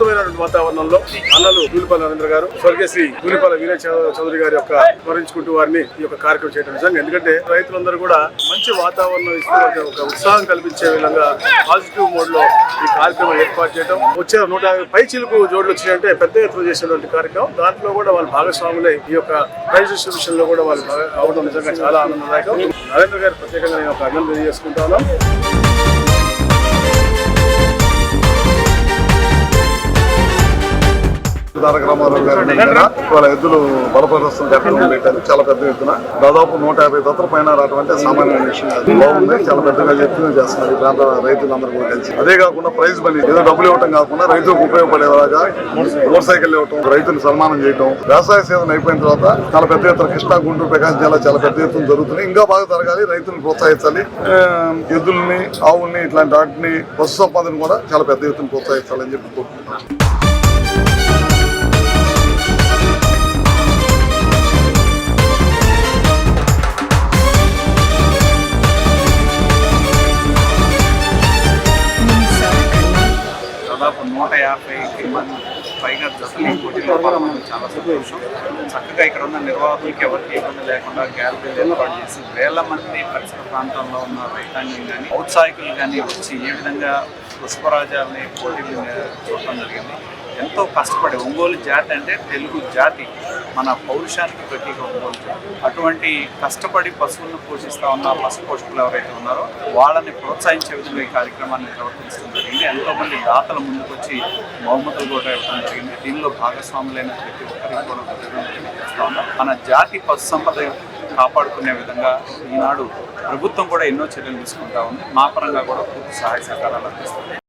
అద్భుతమైనటువంటి వాతావరణంలో అన్నలు ధూళిపాల నరేంద్ర గారు, స్వర్గశ్రీ ధూళిపాల వీర చౌదరి గారి యొక్క స్మరించుకుంటూ వారిని ఈ యొక్క కార్యక్రమం చేయడం నిజంగా. ఎందుకంటే రైతులందరూ కూడా మంచి వాతావరణం ఇస్తూ ఒక ఉత్సాహం కల్పించే విధంగా పాజిటివ్ మోడ్ లో ఈ కార్యక్రమం ఏర్పాటు చేయడం, వచ్చే 150 పై చిలుకు జోడ్లు వచ్చినాయంటే పెద్ద ఎత్తున చేసినటువంటి కార్యక్రమం. దాంట్లో కూడా వాళ్ళు భాగస్వాములై ఈ యొక్క ప్రైజ్ డిస్ట్రిబ్యూషన్ లో కూడా వాళ్ళు అవడం నిజంగా చాలా ఆనందదాయకం. నరేంద్ర గారు ప్రత్యేకంగా నేను ఒక అభినందన తెలియజేసుకుంటాను. తారక రామారావు గారి వాళ్ళ ఎద్దులు బలపరుస్తున్న కార్యక్రమం పెట్టారు. చాలా పెద్ద ఎత్తున దాదాపు 150 దత్తల పైన రావడం అంటే సామాన్యమైన విషయం కాదు. బాగుంది, చాలా పెద్దగా ఎత్తున చేస్తున్నారు ఈ ప్రాంత రైతులందరూ కూడా కలిసి. అదే కాకుండా ప్రైజ్ మనీ ఏదో డబ్బులు ఇవ్వటం కాకుండా రైతులకు ఉపయోగపడేలాగా మోటార్ సైకిల్ ఇవ్వటం, రైతులు సన్మానం చేయటం. వ్యవసాయ సీజన్ అయిపోయిన తర్వాత చాలా పెద్ద ఎత్తున కృష్ణా, గుంటూరు, ప్రకాశం జిల్లా చాలా పెద్ద ఎత్తున జరుగుతున్నాయి. ఇంకా బాగా జరగాలి, రైతులను ప్రోత్సహించాలి. ఎద్దుల్ని, ఆవుల్ని, ఇట్లాంటి వాటిని పశు సంపదను కూడా చాలా పెద్ద ఎత్తున ప్రోత్సహించాలని చెప్పి కోరుకుంటున్నాను. దాదాపు 150కి మంది పైగా జతలు పోటీలో పాల్గొనడం చాలా సంతోషం. చక్కగా ఇక్కడ ఉన్న నిర్వాహకులకి ఎవరికి ఇబ్బంది లేకుండా గ్యాలరీలు ఏర్పాటు చేసి వేల మంది పరిసర ప్రాంతంలో ఉన్న రైతాంగం కానీ ఔత్సాహికులు కానీ వచ్చి ఏ విధంగా పుష్పరాజాలని పోటీలు చూడటం జరిగింది. ఎంతో కష్టపడి ఒంగోలు జాతి అంటే తెలుగు జాతి, మన పౌరుషానికి ప్రతీక ఒంగోలు జాతి. అటువంటి కష్టపడి పశువులను పోషిస్తూ ఉన్న పశు పోషకులు ఎవరైతే ఉన్నారో వాళ్ళని ప్రోత్సహించే విధంగా ఈ కార్యక్రమాన్ని నిర్వర్తించడం జరిగింది. ఎంతోమంది దాతలు ముందుకొచ్చి బహుమతులు కూడా ఇవ్వడం జరిగింది. దీనిలో భాగస్వాములైన ప్రతి ఒక్కరికి కూడా తెలియజేస్తూ ఉన్నాం. మన జాతి పశు సంపద కాపాడుకునే విధంగా ఈనాడు ప్రభుత్వం కూడా ఎన్నో చర్యలు తీసుకుంటా ఉంది. మా పరంగా కూడా పూర్తి సహాయ సహకారాలు అందిస్తుంది.